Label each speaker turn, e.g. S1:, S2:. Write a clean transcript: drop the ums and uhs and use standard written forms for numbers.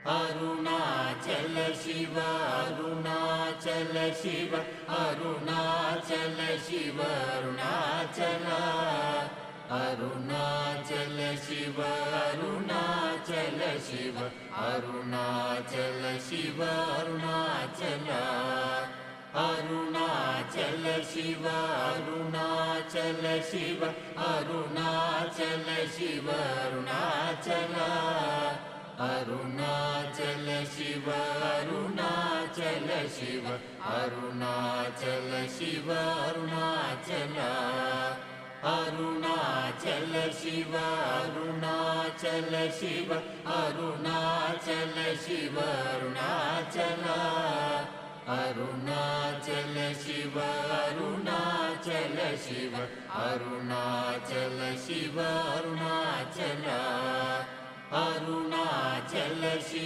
S1: Arunachal Shiva Arunachal Shiva Arunachal Shiva Arunachal Arunachal Shiva Arunachal Shiva Arunachal Shiva Arunachal Arunachal Shiva Arunachal Shiva Arunachal Shiva Arunachal Arunachal Shiva Arunachal Shiva Arunachal Shiva Arunachal Arunachal Shiva Arunachal Shiva Arunachal Shiva Arunachal Arunachal Shiva Arunachal Shiva Arunachal Shiva Arunachal Arunachal Shiva